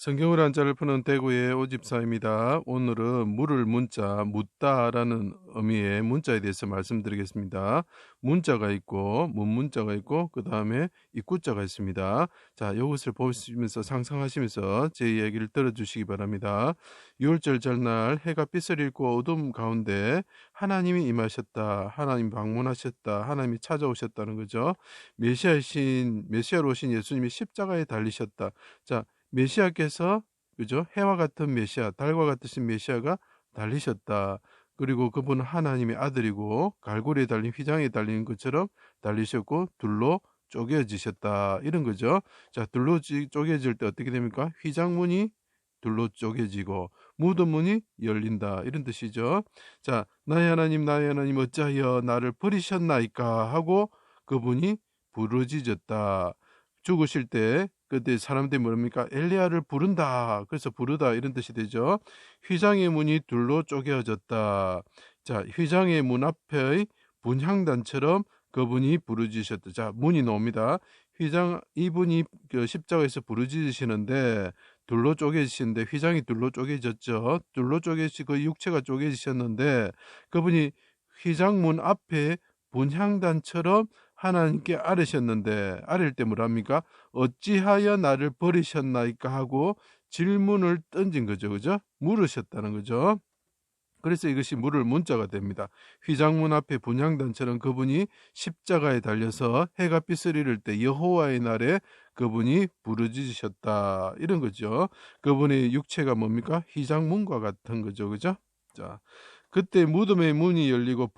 성경을 한자를 푸는 대구의 오집사입니다. 오늘은 물을 문자, 묻다라는 의미의 문자에 대해서 말씀드리겠습니다. 문자가 있고, 문문자가 있고, 그 다음에 입구자가 있습니다. 자, 이것을 보시면서 상상하시면서 제 이야기를 들어주시기 바랍니다. 6월절 전날 해가 빛을 잃고 어둠 가운데 하나님이 임하셨다. 하나님 방문하셨다. 하나님이 찾아오셨다는 거죠. 메시아로 오신 예수님이 십자가에 달리셨다. 자, 메시아께서 그죠? 해와 같은 메시아, 달과 같으신 메시아가 달리셨다. 그리고 그분은 하나님의 아들이고 갈고리에 달린 휘장에 달린 것처럼 달리셨고 둘로 쪼개지셨다. 이런 거죠. 자, 둘로 쪼개질 때 어떻게 됩니까? 휘장문이 둘로 쪼개지고 무덤 문이 열린다. 이런 뜻이죠. 자, 나의 하나님 어찌하여 나를 버리셨나이까 하고 그분이 부르짖었다. 죽으실 때 그때 사람들이 뭡니까? 엘리야를 부른다. 그래서 부르다 이런 뜻이 되죠. 휘장의 문이 둘로 쪼개어졌다. 자, 휘장의 문 앞의 분향단처럼 그분이 부르짖으셨다. 자, 문이 나옵니다. 이분이 그 십자가에서 부르짖으시는데 둘로 쪼개지시는데 휘장이 둘로 쪼개졌죠. 둘로 쪼개지고 그 육체가 쪼개지셨는데 그분이 휘장문 앞에 분향단처럼 하나님께 아뢰셨는데 아뢰일 때 뭐랍니까? 어찌하여 나를 버리셨나이까 하고 질문을 던진 거죠. 그죠? 물으셨다는 거죠. 그래서 이것이 물을 문자가 됩니다. 휘장문 앞에 분향단처럼 그분이 십자가에 달려서 해가 빛을 잃을 때 여호와의 날에 그분이 부르짖으셨다. 이런 거죠. 그분의 육체가 뭡니까? 휘장문과 같은 거죠. 그죠? 자, 그때 무덤의 문이 열리고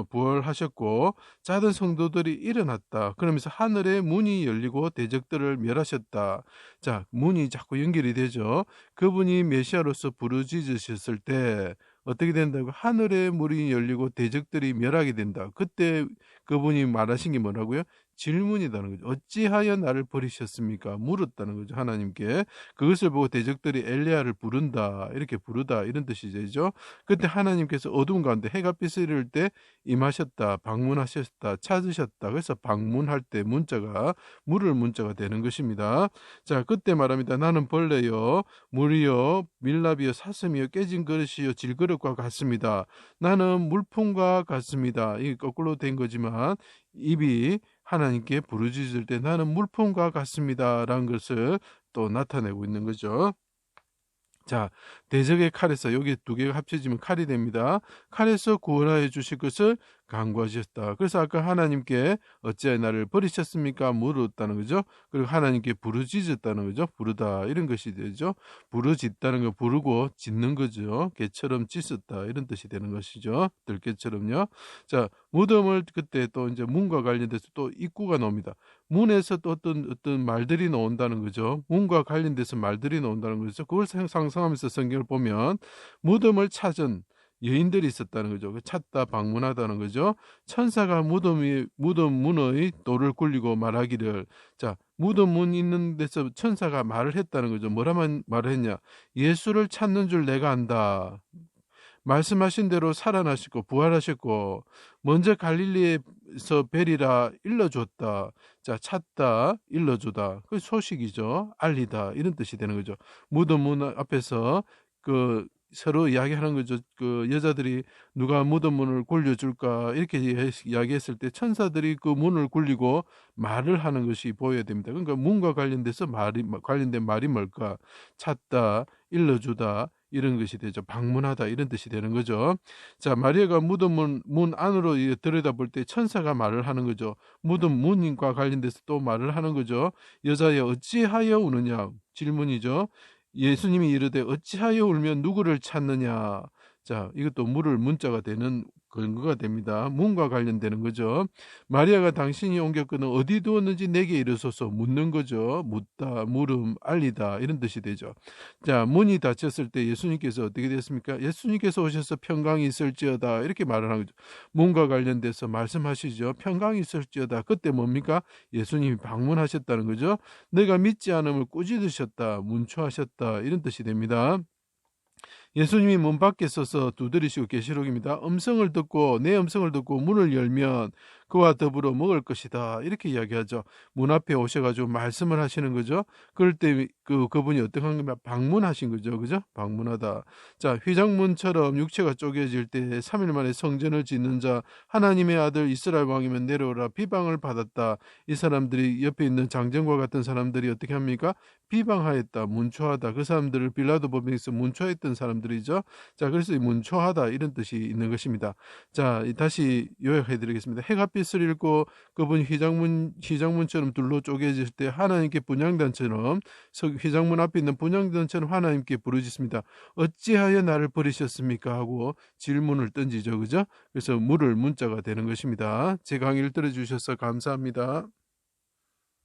부활하셨고 작은 성도들이 일어났다. 그러면서 하늘의 문이 열리고 대적들을 멸하셨다. 자, 문이 자꾸 연결이 되죠. 그분이 메시아로서 부르짖으셨을 때 어떻게 된다고? 하늘의 문이 열리고 대적들이 멸하게 된다. 그때 그분이 말하신 게 뭐라고요? 질문이라는 거죠. 어찌하여 나를 버리셨습니까? 물었다는 거죠. 하나님께. 그것을 보고 대적들이 엘리야를 부른다. 이렇게 부르다. 이런 뜻이 되죠. 그때 하나님께서 어두운 가운데 해가 빛을 잃을 때 임하셨다. 방문하셨다. 찾으셨다. 그래서 방문할 때 문자가 물을 문자가 되는 것입니다. 자, 그때 말합니다. 나는 벌레요, 물이요, 밀랍이요, 사슴이요, 깨진 그릇이요, 질그릇과 같습니다. 나는 물품과 같습니다. 이게 거꾸로 된 거지만 입이 하나님께 부르짖을 때 나는 물품과 같습니다. 라는 것을 또 나타내고 있는 거죠. 자, 대적의 칼에서 여기 두 개가 합쳐지면 칼이 됩니다. 칼에서 구원하여 주실 것을 간구하셨다. 그래서 아까 하나님께 어찌하여 나를 버리셨습니까? 물었다는 거죠. 그리고 하나님께 부르짖었다는 거죠. 부르다 이런 것이 되죠. 부르짖다는 거 부르고 짖는 거죠. 개처럼 짖었다 이런 뜻이 되는 것이죠. 들개처럼요. 자, 무덤을 그때 또 이제 문과 관련돼서 또 입구가 나옵니다. 문에서 또 어떤 말들이 나온다는 거죠. 문과 관련돼서 말들이 나온다는 거죠. 그걸 상상하면서 성경을 보면 무덤을 찾은 여인들이 있었다는 거죠. 찾다 방문하다는 거죠. 천사가 무덤 문의 돌을 굴리고 말하기를, 자, 무덤 문 있는 데서 천사가 말을 했다는 거죠. 뭐라만 말을 했냐? 예수를 찾는 줄 내가 안다. 말씀하신 대로 살아나시고 부활하셨고 먼저 갈릴리에서 뵈리라 일러줬다. 자, 찾다, 일러주다. 그 소식이죠. 알리다 이런 뜻이 되는 거죠. 무덤 문 앞에서 그 서로 이야기하는 거죠. 그 여자들이 누가 무덤 문을 굴려줄까 이렇게 이야기했을 때 천사들이 그 문을 굴리고 말을 하는 것이 보여야 됩니다. 그러니까 문과 관련돼서 관련된 말이 뭘까? 찾다, 일러주다 이런 것이 되죠. 방문하다 이런 뜻이 되는 거죠. 자, 마리아가 무덤 문 안으로 들여다볼 때 천사가 말을 하는 거죠. 무덤 문과 관련돼서 또 말을 하는 거죠. 여자여 어찌하여 우느냐 질문이죠. 예수님이 이르되 어찌하여 울면 누구를 찾느냐. 자, 이것도 물을 문자가 되는 근거가 됩니다. 문과 관련되는 거죠. 마리아가 당신이 옮겼거든 어디 두었는지 내게 이르소서 묻는 거죠. 묻다, 물음, 알리다 이런 뜻이 되죠. 자, 문이 닫혔을 때 예수님께서 어떻게 됐습니까? 예수님께서 오셔서 평강이 있을지어다 이렇게 말을 하는 거죠. 문과 관련돼서 말씀하시죠. 평강이 있을지어다. 그때 뭡니까? 예수님이 방문하셨다는 거죠. 내가 믿지 않음을 꾸짖으셨다, 문초하셨다 이런 뜻이 됩니다. 예수님이 문 밖에 서서 두드리시고 계시록입니다. 내 음성을 듣고 문을 열면 그와 더불어 먹을 것이다. 이렇게 이야기하죠. 문 앞에 오셔가지고 말씀을 하시는 거죠. 그럴 때 그분이 어떻게 한 거면 방문하신 거죠. 그죠? 방문하다. 자, 휘장문처럼 육체가 쪼개질 때 3일 만에 성전을 짓는 자 하나님의 아들 이스라엘 왕이면 내려오라 비방을 받았다. 이 사람들이 옆에 있는 장정과 같은 사람들이 어떻게 합니까? 비방하였다. 문초하다. 그 사람들을 빌라도 법정에서 문초했던 사람들이죠. 자, 그래서 문초하다 이런 뜻이 있는 것입니다. 자, 다시 요약해 드리겠습니다. 해가빛을 읽고 그분이 휘장문처럼 둘로 쪼개질 때 하나님께 분향단처럼 휘장문 앞에 있는 분향단처럼 하나님께 부르짖습니다. 어찌하여 나를 버리셨습니까? 하고 질문을 던지죠. 그죠? 그래서 물을 문자가 되는 것입니다. 제 강의를 들어주셔서 감사합니다.